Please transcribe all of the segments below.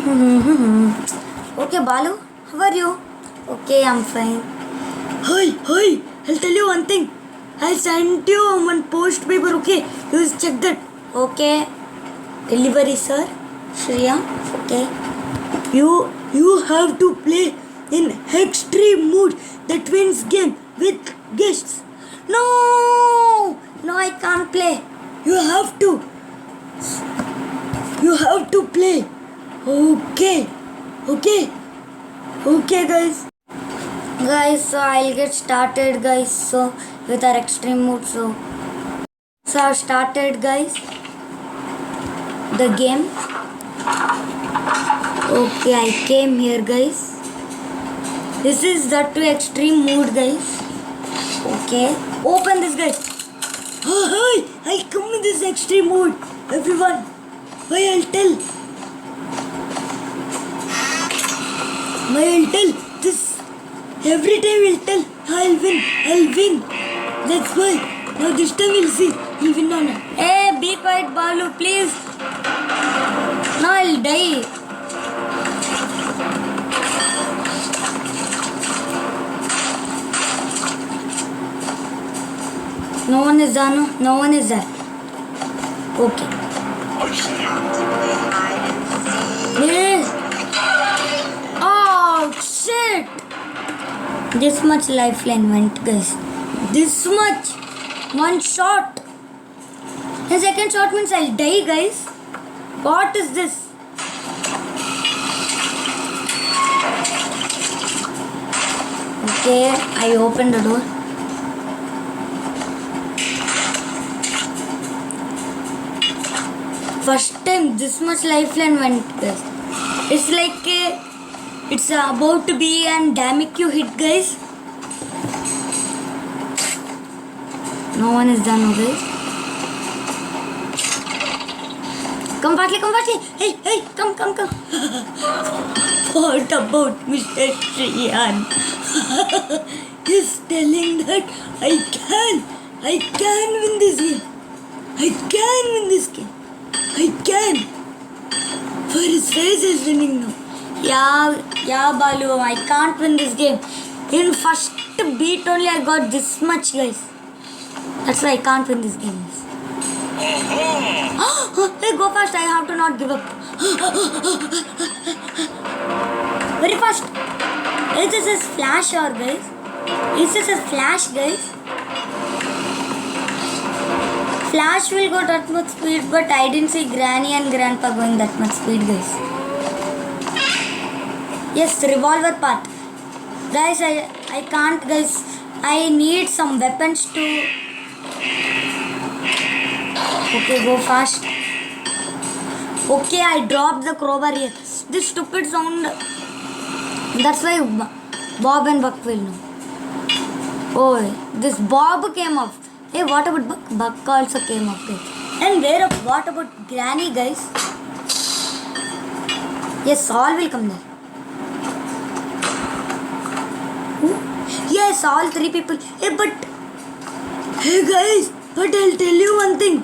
Okay, Balu, how are you? Okay, I'm fine. Hi, I'll tell you one thing. I sent you one post paper, okay? You just check that. Okay, delivery, sir. Shriya. Okay. You have to play in extreme mood that wins game with guests. No, I can't play. You have to. You have to play. Okay, guys. Guys, so I'll get started, guys. So with our extreme mood, so I've started, guys. The game. Okay, I came here, guys. This is the to extreme mood, guys. Okay, open this, guys. Hi, I come in this extreme mood. Everyone, I'll tell this. Every time I'll tell, I'll win. That's why. Now this time we'll see. He'll win or not. Hey, be quiet, Balu, please. No, I'll die. No one is there, no one is there. Okay. Yes. Oh, shit. This much lifeline went, guys. This much. One shot. The second shot means I'll die, guys. What is this? Okay, I opened the door. First time this much lifeline went, guys. It's like it's about to be an Damikyu hit, guys. No one is done, guys. Come partly. Hey, come. What about Mr. Shriyan? He's telling that I can win this game. I can. For his face is winning now. Yeah, Balu, I can't win this game. In first beat only I got this much, guys. That's why I can't win this game. Hey, go fast. I have to not give up. Very fast. Is this is flash or guys? Is this a flash, guys? Flash will go that much speed, but I didn't see Granny and Grandpa going that much speed, guys. Yes, revolver part. Guys, I can't, guys. I need some weapons to... Okay, go fast. Okay, I dropped the crowbar here. This stupid sound. That's why Bob and Buck will know. Oh, this Bob came off. Hey, what about Buck? Buck also came off, guys. And what about Granny, guys? Yes, all will come there. Yes, all three people. Hey, guys, but I'll tell you one thing.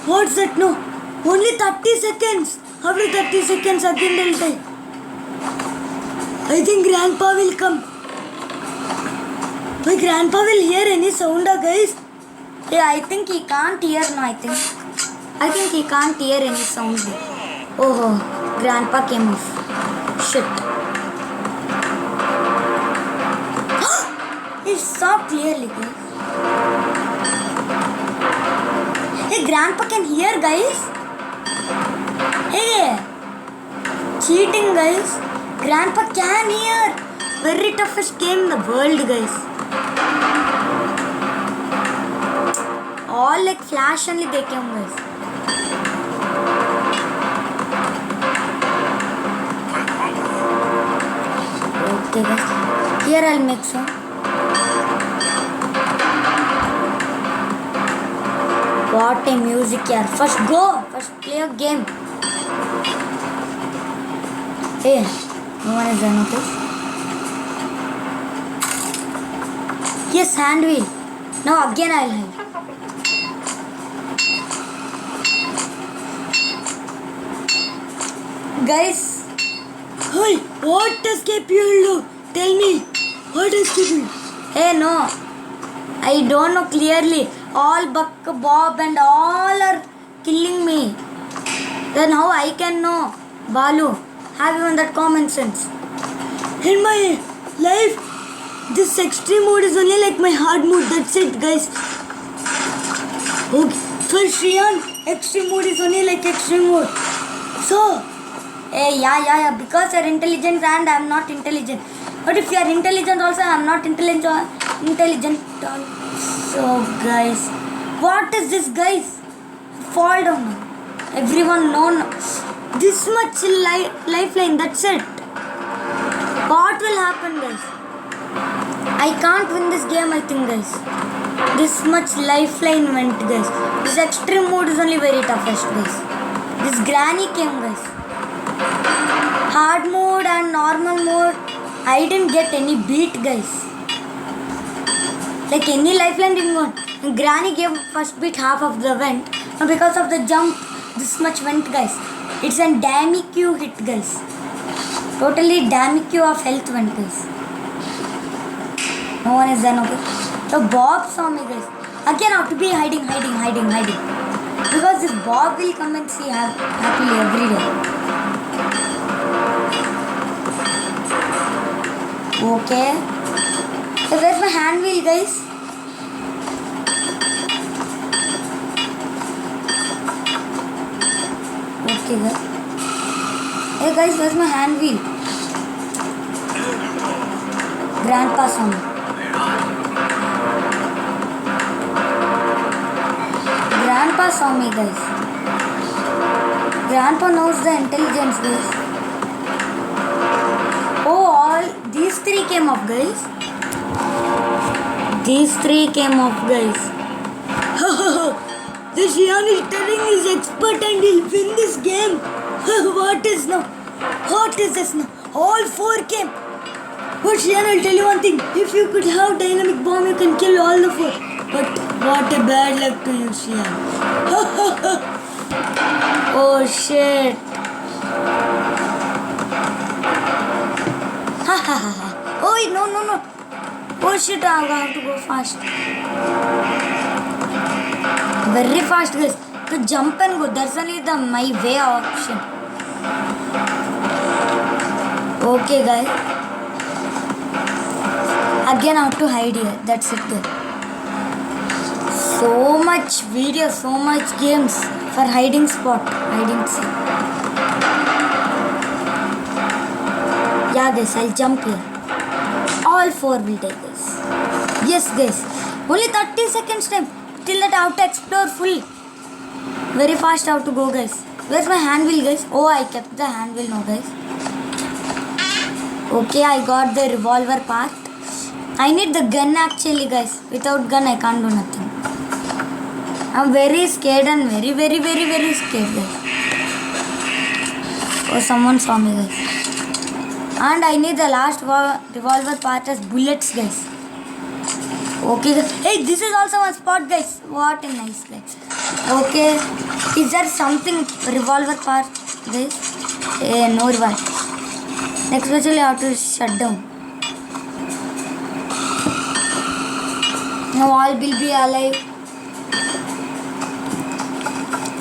What's that? No, only 30 seconds. After 30 seconds, again they'll die. I think Grandpa will come. My Grandpa will hear any sound, guys. Yeah, I think he can't hear now, I think he can't hear any sound. Oh, Grandpa came off. Shit. He saw clearly, guys. Hey, Grandpa can hear, guys. Hey, cheating, guys. Grandpa can hear. Very toughest game in the world, guys. All like flash only they came, guys. Okay, guys. Here I'll make some. What a music here. First play a game. Hey, no one is done, okay? Yes, hand wheel. Now again I'll hide. Guys, Hey, what escape you will do? Tell me. What escape you? hey, no. I don't know clearly. All Buck, Bob, and all are killing me. Then how I can know? Balu, have even that common sense. In my life, this extreme mode is only like my hard mode. That's it, guys. Okay. For Shriyan, extreme mode is only like extreme mode. So, Hey, yeah. Because you're intelligent and I'm not intelligent. But if you're intelligent also, I'm not intelligent. So, guys, what is this, guys? Fall down now. Everyone know this much lifeline. That's it. What will happen, guys? I can't win this game, I think, guys. This much lifeline went, guys. This extreme mode is only very toughest, guys. This granny came, guys. Hard mode and normal mode, I didn't get any beat, guys. Like any lifeline didn't go. And granny gave first beat half of the vent. And because of the jump, this much went, guys. It's a damn Q hit, guys. Totally damn Q of health went, guys. No one is done, okay? So Bob saw me, guys. Again I have to be hiding. Because this Bob will come and see happily every day. Okay. So where's my hand wheel, guys? Okay, guys. Hey guys, where's my hand wheel? Grandpa saw me. Grandpa saw me, guys. Grandpa knows the intelligence, guys. Oh, all these three came off, guys. the Shriyan is telling he's expert and he'll win this game. What is this now? All four came. But Shriyan, I'll tell you one thing. If you could have dynamic bomb, you can kill all the four. But what a bad luck to you, Shriyan. Oh shit. Oh no. Oh shit, I have to go fast. Very fast, guys. To jump and go. That's only my way option. Okay, guys. Again, I have to hide here. That's it, guys. So much video, so much games for hiding spot. Yeah, guys, I'll jump here. All four will take this. Yes, guys. Only 30 seconds time. Till that I have to explore full. Very fast I have to go, guys. Where's my hand wheel, guys? Oh, I kept the hand wheel now, guys. Okay, I got the revolver part. I need the gun actually, guys. Without gun, I can't do nothing. I'm very scared and very scared, guys. Oh, someone saw me, guys. And I need the last revolver part as bullets, guys. Okay, guys. Hey, this is also one spot, guys. What a nice, guys. Okay. Is there something revolver part, guys? No revolver. Next, actually, I have to shut down. Now all will be alive.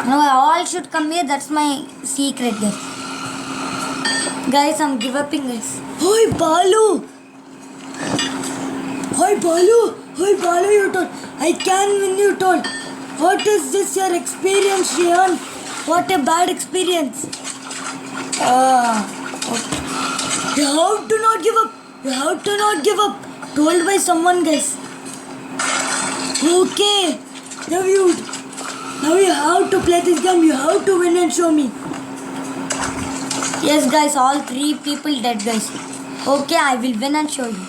Now all should come here. That's my secret, guys. Guys, I'm give upping, guys. Hoi, Balu, you told. I can win, you told. What is this, your experience, Shriyan? What a bad experience. Okay. You have to not give up. Told by someone, guys. Okay. Now you have to play this game. You have to win and show me. Yes, guys, all three people dead, guys. Okay, I will win and show you.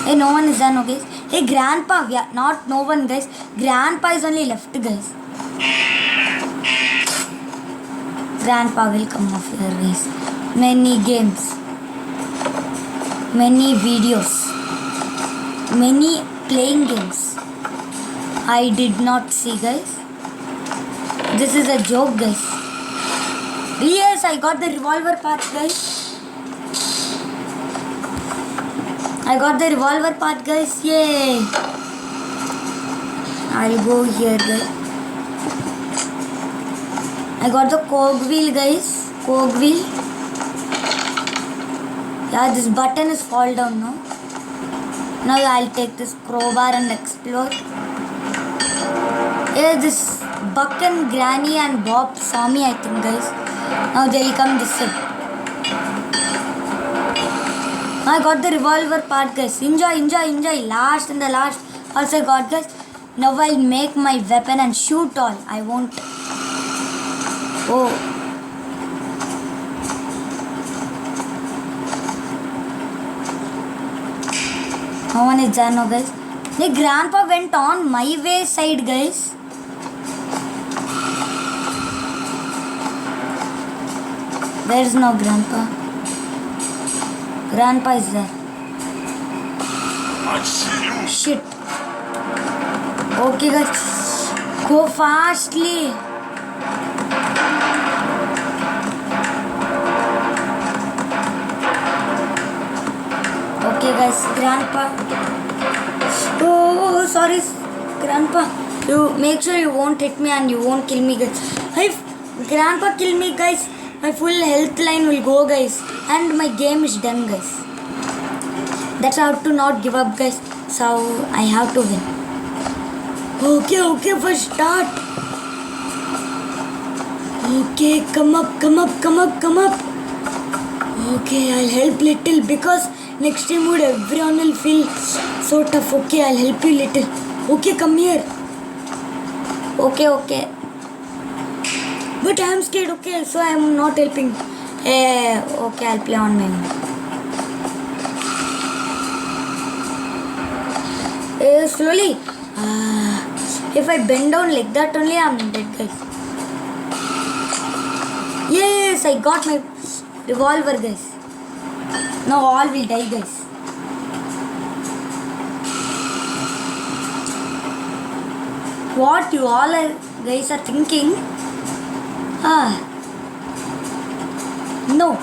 Hey, no one is done, okay? Hey, Grandpa, not no one, guys. Grandpa is only left, guys. Grandpa will come off here, guys. Many games. Many videos. Many playing games. I did not see, guys. This is a joke, guys. Yes, I got the revolver part, guys. I got the revolver part, guys. Yay! I'll go here, guys. I got the cogwheel, guys. Cogwheel. Yeah, this button is fall down now. Now I'll take this crowbar and explore. Yeah, this Buck and Granny and Bob saw me, I think, guys. Now they'll come this way. I got the revolver part, guys. Enjoy, enjoy, enjoy. Last and the last. Also got, guys. Now I'll make my weapon and shoot all. I won't. Oh. No one is there now, guys. The grandpa went on my way side, guys. Where is now grandpa? Grandpa is there. I see you. Shit. Okay, guys. Go fastly. Okay, guys. Grandpa. Oh, sorry, grandpa. You make sure you won't hit me and you won't kill me, guys. If grandpa kill me, guys, my full health line will go, guys, and my game is done, guys. That's how to not give up, guys. So I have to win. Okay, first start. Okay, come up. Okay, I'll help little because next time would everyone will feel so tough. Okay, I'll help you little. Okay, come here. Okay. But I'm scared, okay, so I'm not helping. Okay, I'll play on my own. Slowly. If I bend down like that only, I'm dead, guys. Yes, I got my revolver, guys. Now all will die, guys. What you all are, guys, are thinking? No.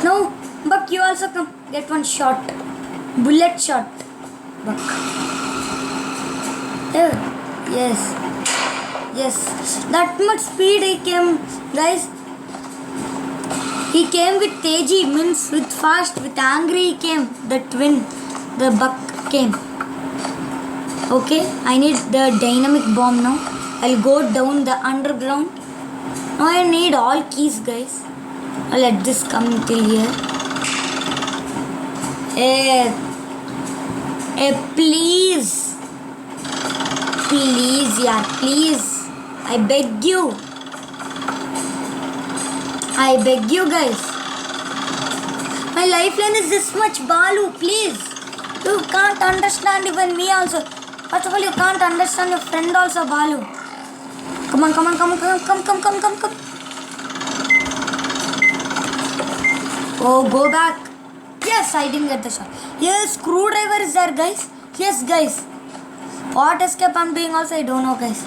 No, Buck, you also come. Get one shot. Bullet shot. Buck. Yes. That much speed he came, guys. He came with Teji, means with fast, with angry he came. The twin, the Buck came. Okay, I need the dynamic bomb now. I'll go down the underground. Now I need all keys, guys. I'll let this come till here. Please. Please, yeah, please. I beg you, guys. My lifeline is this much, Balu, please. You can't understand even me also. First of all, you can't understand your friend also, Balu. Come on. Oh, go back. Yes, I didn't get the shot. Yes, screwdriver is there, guys. Yes, guys. What escape I'm doing also, I don't know, guys.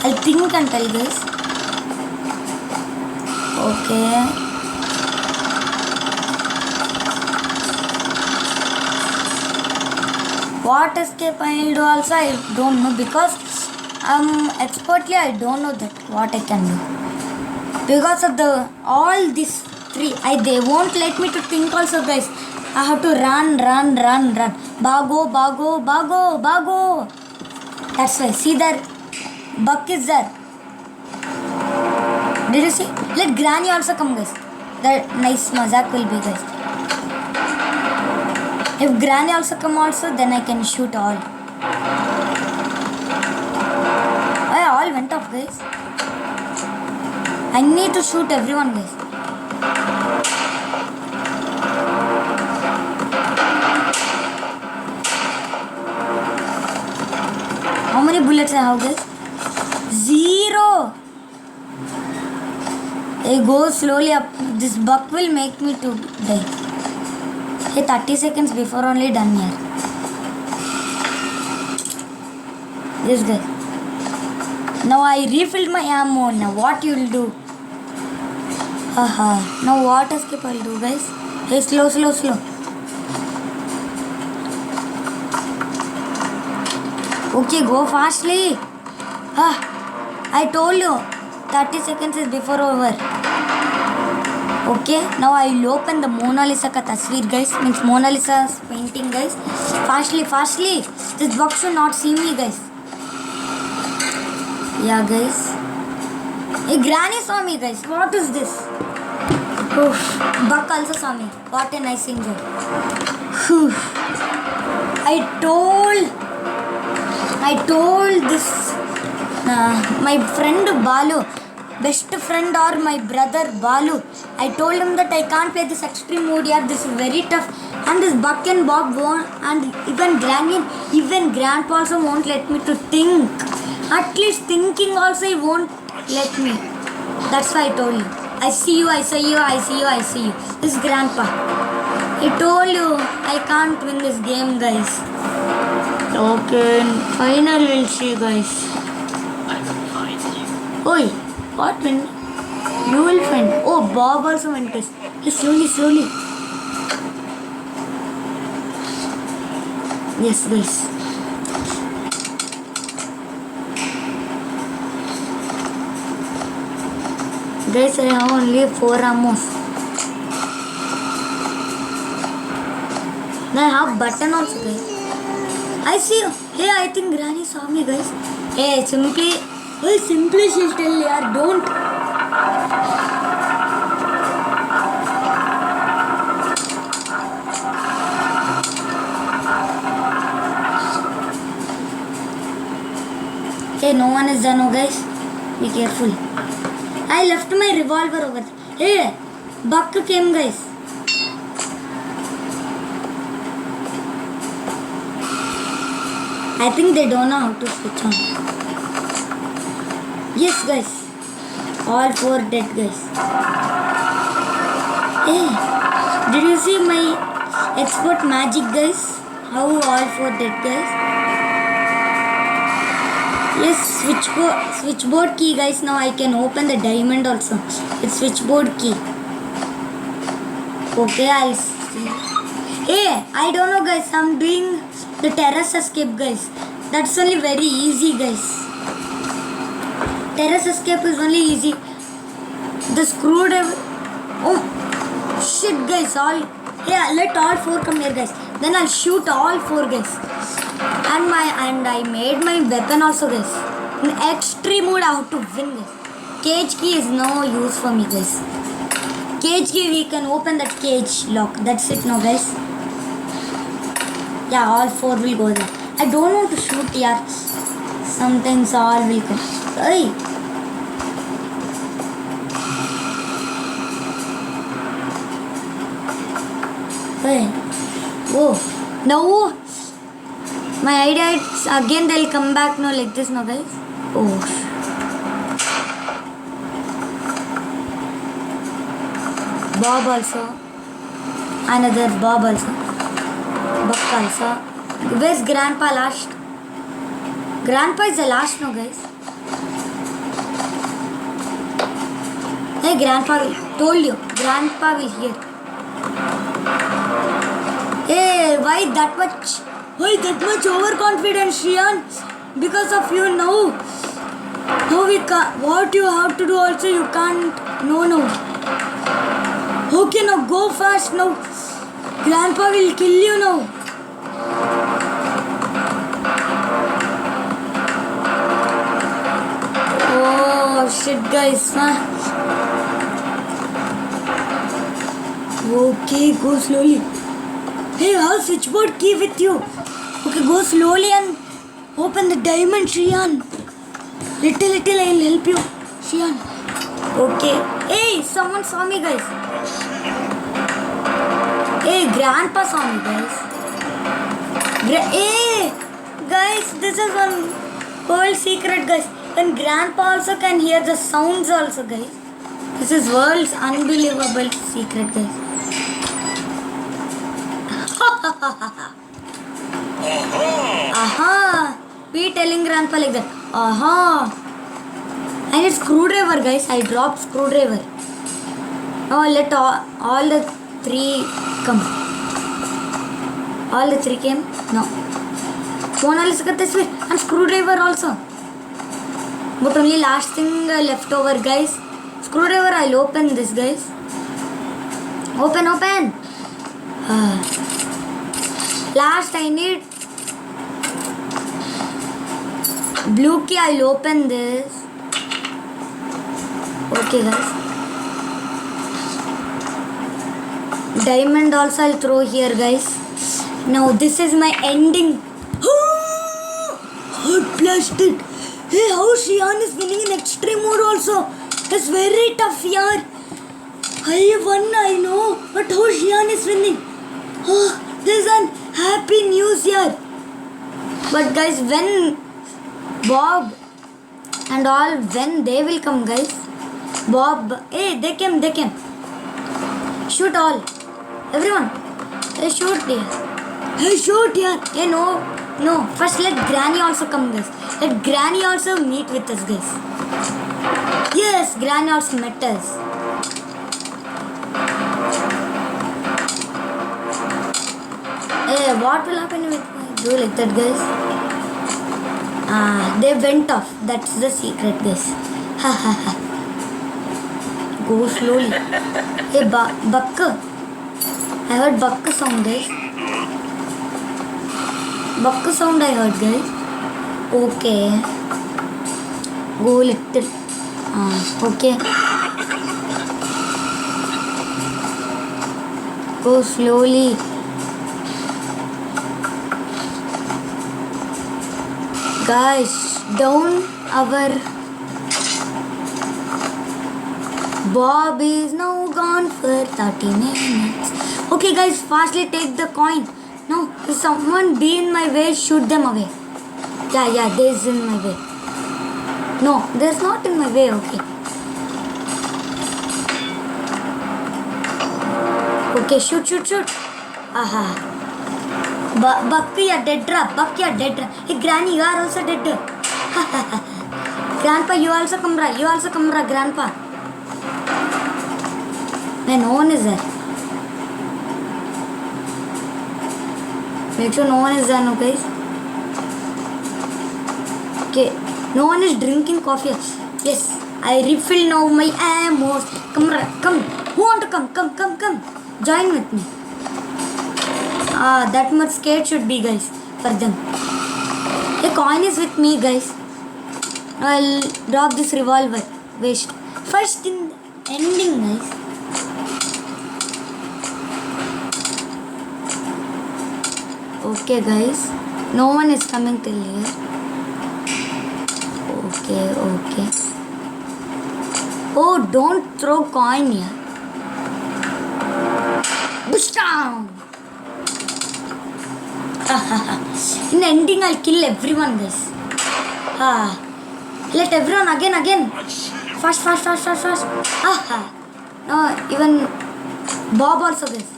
I'll think and tell, guys. Okay. What escape I will do also, I don't know, because expertly I don't know that what I can do. Because of the all these three, they won't let me to think also, guys. I have to run. Bago. That's why. See there, Buck is there. Did you see? Let Granny also come, guys. That nice mazak will be, guys. If Granny also come also, then I can shoot all. All went off, guys. I need to shoot everyone, guys. How many bullets I have, guys? 0. I go slowly up. This Buck will make me to die. Hey, 30 seconds before only done here. Yes, guys. Now I refilled my ammo. Now what you'll do? Haha. Now what escape I'll do, guys? Hey, slow. Okay, go fastly. I told you 30 seconds is before over. Okay, now I will open the Mona Lisa ka tasveer, guys. Means Mona Lisa's painting, guys. Fastly. This box should not see me, guys. Yeah, guys. Hey, Granny saw me, guys. What is this? Oof. Buck also saw me. What a nice angel. I told this my friend Balu, best friend or my brother Balu. I told him that I can't play this extreme mode here. This is very tough. And this Buck and Bob won't, and even Granny, even Grandpa also won't let me to think. At least thinking also he won't let me. That's why I told you. I see you. This is Grandpa. I told you I can't win this game, guys. Okay, final we'll see, guys. I will find you. Oi, what win? You will find. Oh, Bob also went, guys. Slowly. Yes, guys. Guys, I have only 4 ammos. Now I have button also, guys. I see you. Hey, I think Granny saw me, guys. Hey, simply she'll tell you, don't. Hey, no one is done, oh, guys. Be careful. I left my revolver over there. Hey, Buck came, guys. I think they don't know how to switch on. Yes, guys. All 4 dead, guys. Hey, did you see my expert magic, guys? How all 4 dead, guys? Yes, switchboard key, guys. Now I can open the diamond also. It's switchboard key. Okay, I'll see. Hey, I don't know, guys. I'm doing the terrace escape, guys. That's only very easy, guys. Terrace escape is only easy. The screwdriver. Oh, shit, guys. Let all 4 come here, guys. Then I'll shoot all 4, guys. And I made my weapon also, guys. In extreme mode, I have to win, guys. Cage key is no use for me, guys. Cage key, we can open that cage lock. That's it now, guys. Yeah, all 4 will go there. I don't want to shoot here. Sometimes all will come. Hey. Oh. No. My idea is again they'll come back now like this now, guys. Oh. Bob also. Another Bob also. Buck also. Where's Grandpa last? Grandpa is the last now, guys. Hey, Grandpa told you. Grandpa will hear. Hey, why that much? Why that much overconfidence, Shian? Because of you now. No, we can't. What you have to do also, you can't. No. Okay, now go fast now. Grandpa will kill you now. Oh shit, guys. Okay, go slowly. Hey, have switchboard key with you. Okay, go slowly and open the diamond, Shian. Little, I'll help you, Shian. Okay. Hey, someone saw me, guys. Hey, Grandpa saw me, guys. Hey, guys, this is one world secret, guys. And Grandpa also can hear the sounds also, guys. This is world's unbelievable secret, guys. Aha! Be telling Grandpa like that. Aha! I need screwdriver, guys. I dropped screwdriver. Now let all the 3 come. All the 3 came? No. Mona Lisa got this way. And screwdriver also. But only last thing left over, guys. Screwdriver, I'll open this, guys. Open. Last I need blue key. I'll open this. Okay, guys. Diamond also I'll throw here, guys. Now this is my ending. Hot blasted. Hey, how Shian is winning in extreme mode also. It's very tough, yaar. I won, I know. But how Shian is winning. Oh, this is an happy news, yaar. But guys, when Bob and all, when they will come, guys. Bob, hey, they came. Shoot all. Everyone. Hey, shoot here. Hey, shoot, yaar. Hey, no. First let Granny also come, guys. Let Granny also meet with us, guys. Yes, Granny also met us. Hey, what will happen if I do like that, guys? They went off. That's the secret, guys. Ha. Go slowly. Hey, Buck. I heard Buck sound, guys. Buck sound I heard, guys. Okay. Go little. Okay. Go slowly. Guys, down our Bob is now gone for 30 minutes. Okay, guys, fastly take the coin. No, if someone be in my way, shoot them away. Yeah, there's in my way. No, there's not in my way, okay. Okay, shoot. Aha. Buck, you're dead. Hey, Granny, you are also dead. Grandpa, you also come, Grandpa. Man, no one is there. Make sure no one is there, no, guys. Okay, no one is drinking coffee. Yes, I refill now my ammo. Come. Who want to come? Come. Join with me. That much scared should be, guys, for them. A coin is with me, guys. I'll drop this revolver. Waste. First in the ending, guys. Okay, guys. No one is coming till here. Okay. Oh, don't throw coin here. Push down. In the ending, I'll kill everyone, guys. Let everyone again. Fast. No, even Bob also, guys.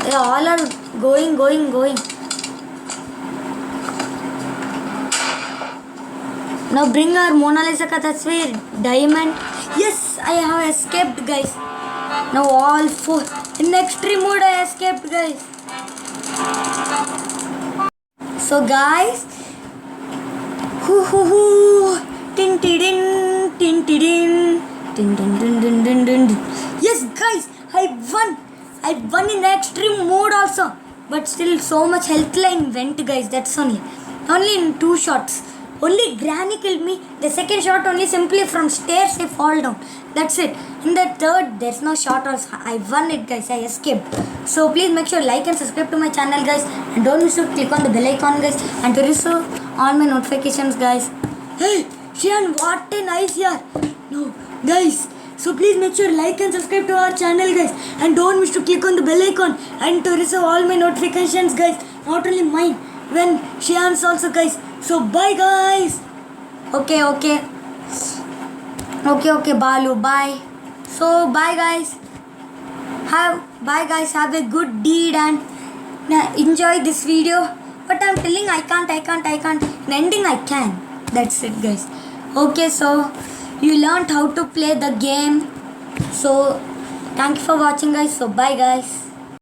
They all are going. Now bring our Mona Lisa ka tasveer, diamond. Yes, I have escaped, guys. Now all 4. In extreme mode, I escaped, guys. So, guys. Tin. Yes, guys, I won. I won in the extreme mode also. But still, so much health line went, guys. That's only in 2 shots. Only Granny killed me. The second shot only simply from stairs I fall down. That's it. In the third, there's no shot also. I won it, guys. I escaped. So please make sure like and subscribe to my channel, guys. And don't miss to click on the bell icon, guys. And to receive all my notifications, guys. Hey, Shian, what a nice year. No, guys. So please make sure like and subscribe to our channel, guys. And don't miss to click on the bell icon. And to receive all my notifications, guys. Not only mine. When Shian's also, guys. So bye, guys. Okay, Balu, bye. So bye, guys. Have a good deed and enjoy this video. But I'm telling I can't. In ending I can. That's it, guys. Okay, so you learned how to play the game. So thank you for watching, guys. So bye, guys.